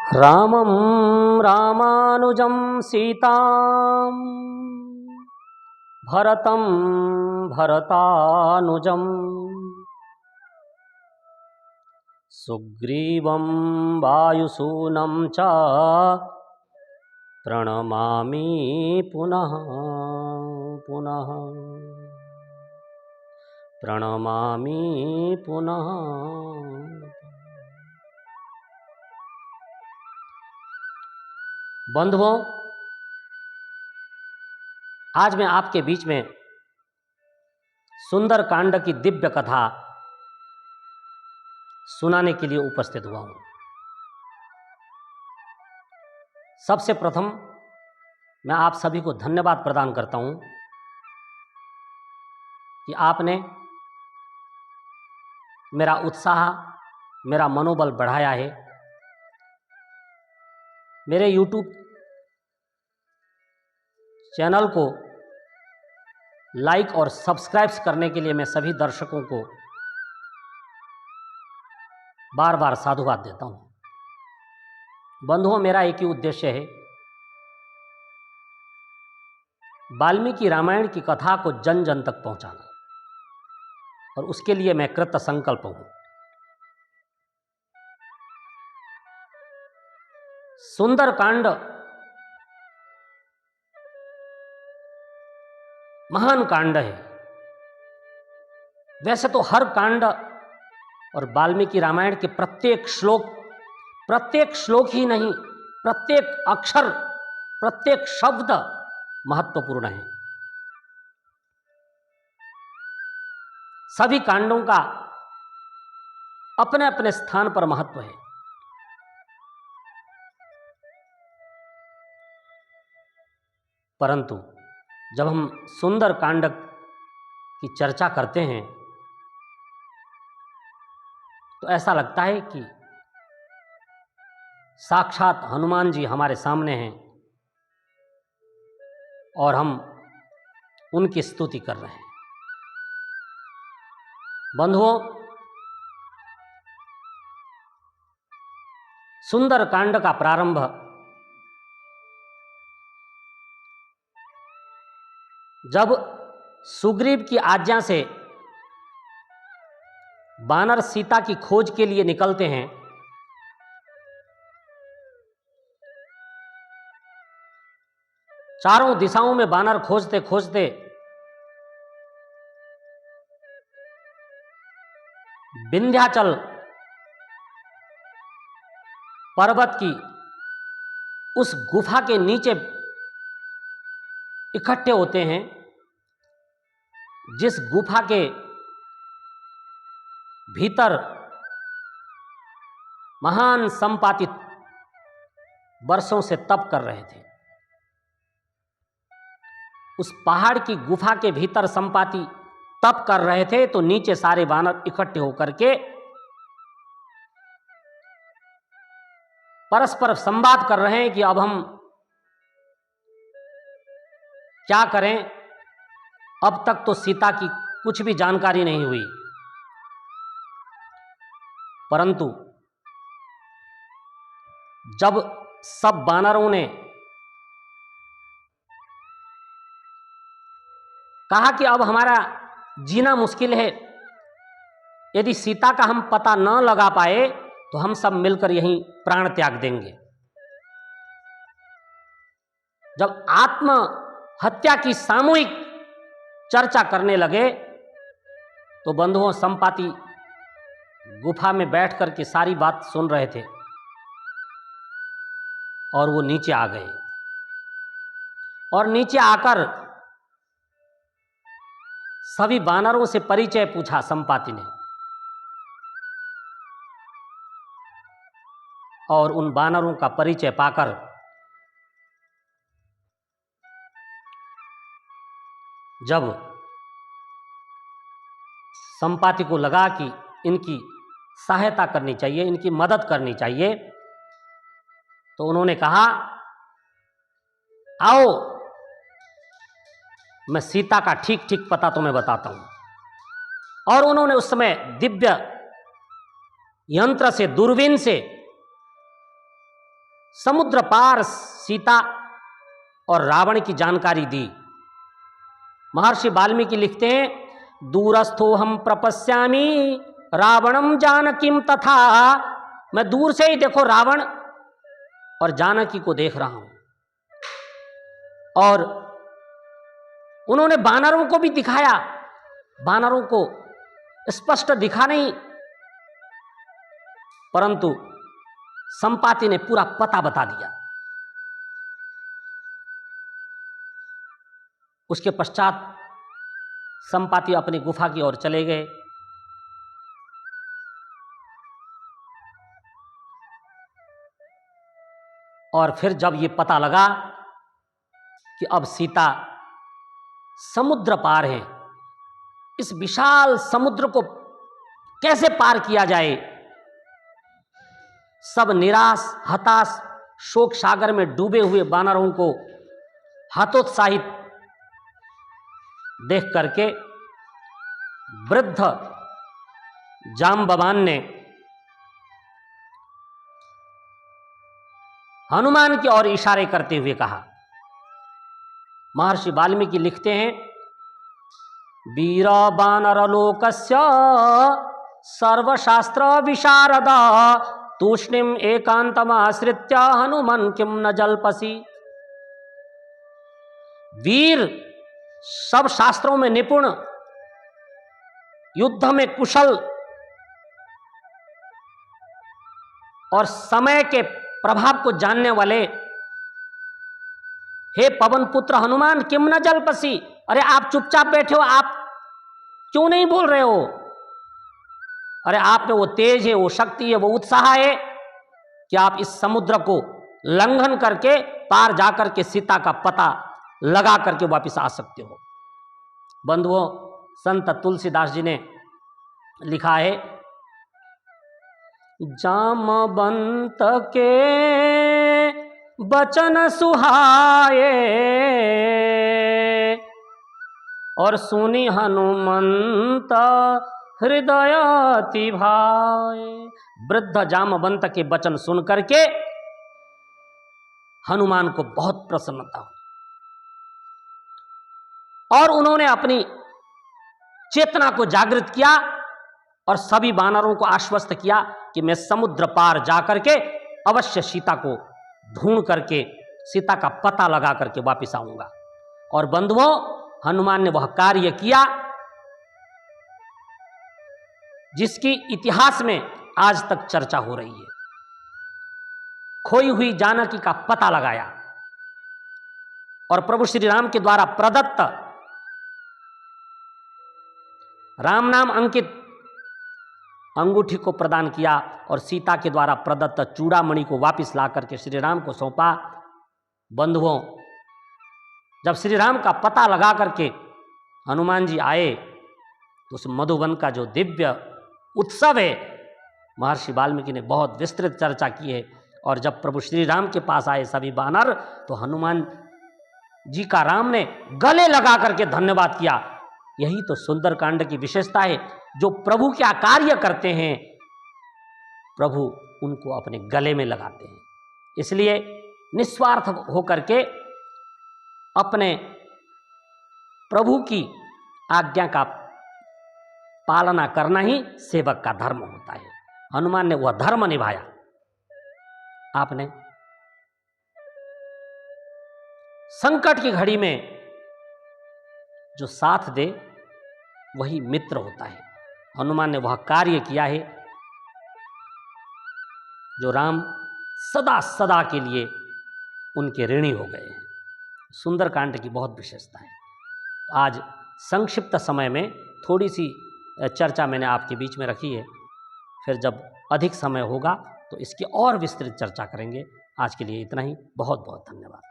रामं रामानुजं सीतां भरतं भरतानुजं सुग्रीवं वायुसूनं च प्रणमामि पुनः पुनः प्रणमामि पुनः। बंधुओं, आज मैं आपके बीच में सुंदर कांड की दिव्य कथा सुनाने के लिए उपस्थित हुआ हूं। सबसे प्रथम मैं आप सभी को धन्यवाद प्रदान करता हूं कि आपने मेरा उत्साह, मेरा मनोबल बढ़ाया है। मेरे YouTube चैनल को लाइक और सब्सक्राइब करने के लिए मैं सभी दर्शकों को बार बार साधुवाद देता हूं। बंधुओं, मेरा एक ही उद्देश्य है, वाल्मीकि रामायण की कथा को जन जन तक पहुंचाना, और उसके लिए मैं कृत संकल्प हूं। सुंदर कांड महान कांड है। वैसे तो हर कांड और वाल्मीकि रामायण के प्रत्येक श्लोक ही नहीं, प्रत्येक अक्षर, प्रत्येक शब्द महत्वपूर्ण है। सभी कांडों का अपने अपने स्थान पर महत्व है। परंतु जब हम सुंदर कांड की चर्चा करते हैं तो ऐसा लगता है कि साक्षात हनुमान जी हमारे सामने हैं और हम उनकी स्तुति कर रहे हैं। बंधुओं, सुंदर कांड का प्रारंभ जब सुग्रीव की आज्ञा से वानर सीता की खोज के लिए निकलते हैं, चारों दिशाओं में वानर खोजते खोजते विंध्याचल पर्वत की उस गुफा के नीचे इकट्ठे होते हैं, जिस गुफा के भीतर महान संपाति वर्षों से तप कर रहे थे। उस पहाड़ की गुफा के भीतर संपाति तप कर रहे थे, तो नीचे सारे वानर इकट्ठे होकर के परस्पर संवाद कर रहे हैं कि अब हम क्या करें। अब तक तो सीता की कुछ भी जानकारी नहीं हुई, परंतु जब सब वानरों ने कहा कि अब हमारा जीना मुश्किल है, यदि सीता का हम पता न लगा पाए तो हम सब मिलकर यहीं प्राण त्याग देंगे। जब आत्महत्या की सामूहिक चर्चा करने लगे तो बंधुओं, संपाति गुफा में बैठ करके सारी बात सुन रहे थे और वो नीचे आ गए। और नीचे आकर सभी वानरों से परिचय पूछा संपाति ने, और उन वानरों का परिचय पाकर जब संपाति को लगा कि इनकी सहायता करनी चाहिए, इनकी मदद करनी चाहिए, तो उन्होंने कहा, आओ मैं सीता का ठीक ठीक पता तुम्हें बताता हूं। और उन्होंने उस समय दिव्य यंत्र से, दूरबीन से समुद्र पार सीता और रावण की जानकारी दी। महर्षि वाल्मीकि लिखते हैं, दूरस्थो हम प्रपश्यामि रावणम जानकीम तथा। मैं दूर से ही देखो रावण और जानकी को देख रहा हूं। और उन्होंने वानरों को भी दिखाया, वानरों को स्पष्ट दिखा नहीं, परंतु संपाति ने पूरा पता बता दिया। उसके पश्चात संपाति अपनी गुफा की ओर चले गए। और फिर जब ये पता लगा कि अब सीता समुद्र पार है, इस विशाल समुद्र को कैसे पार किया जाए, सब निराश हताश शोक सागर में डूबे हुए वानरों को हतोत्साहित देख करके वृद्ध जाम्बवान ने हनुमान की ओर इशारे करते हुए कहा। महर्षि वाल्मीकि लिखते हैं, वीर वानरलोकस्य सर्वशास्त्र विशारद तूष्णीम एकांतमाश्रित्य हनुमन किम न जल्पसी। वीर, सब शास्त्रों में निपुण, युद्ध में कुशल और समय के प्रभाव को जानने वाले, हे पवन पुत्र हनुमान किम न जल्पसी। अरे आप चुपचाप बैठे हो, आप क्यों नहीं बोल रहे हो? अरे आप में वो तेज है, वो शक्ति है, वो उत्साह है कि आप इस समुद्र को लंघन करके पार जाकर के सीता का पता लगा करके वापस आ सकते हो। बंधुओं, संत तुलसीदास जी ने लिखा है, जामवंत के बचन सुहाए और सुनी हनुमंत हृदय अति भाए। वृद्ध जामवंत के वचन सुन करके हनुमान को बहुत प्रसन्नता हुई और उन्होंने अपनी चेतना को जागृत किया और सभी वानरों को आश्वस्त किया कि मैं समुद्र पार जाकर के अवश्य सीता को ढूंढ करके सीता का पता लगा करके वापस आऊंगा। और बंधुओं, हनुमान ने वह कार्य किया जिसकी इतिहास में आज तक चर्चा हो रही है। खोई हुई जानकी का पता लगाया और प्रभु श्री राम के द्वारा प्रदत्त राम नाम अंकित अंगूठी को प्रदान किया और सीता के द्वारा प्रदत्त चूड़ामणि को वापस ला करके श्री राम को सौंपा। बंधुओं, जब श्री राम का पता लगा करके हनुमान जी आए तो उस मधुवन का जो दिव्य उत्सव है, महर्षि वाल्मीकि ने बहुत विस्तृत चर्चा की है। और जब प्रभु श्री राम के पास आए सभी वानर, तो हनुमान जी का राम ने गले लगा करके धन्यवाद किया। यही तो सुंदरकांड की विशेषता है। जो प्रभु क्या कार्य करते हैं, प्रभु उनको अपने गले में लगाते हैं। इसलिए निस्वार्थ होकर के अपने प्रभु की आज्ञा का पालना करना ही सेवक का धर्म होता है। हनुमान ने वह धर्म निभाया। आपने संकट की घड़ी में जो साथ दे वही मित्र होता है। हनुमान ने वह कार्य किया है जो राम सदा सदा के लिए उनके ऋणी हो गए हैं। सुंदरकांड की बहुत विशेषता है। आज संक्षिप्त समय में थोड़ी सी चर्चा मैंने आपके बीच में रखी है। फिर जब अधिक समय होगा तो इसकी और विस्तृत चर्चा करेंगे। आज के लिए इतना ही। बहुत बहुत धन्यवाद।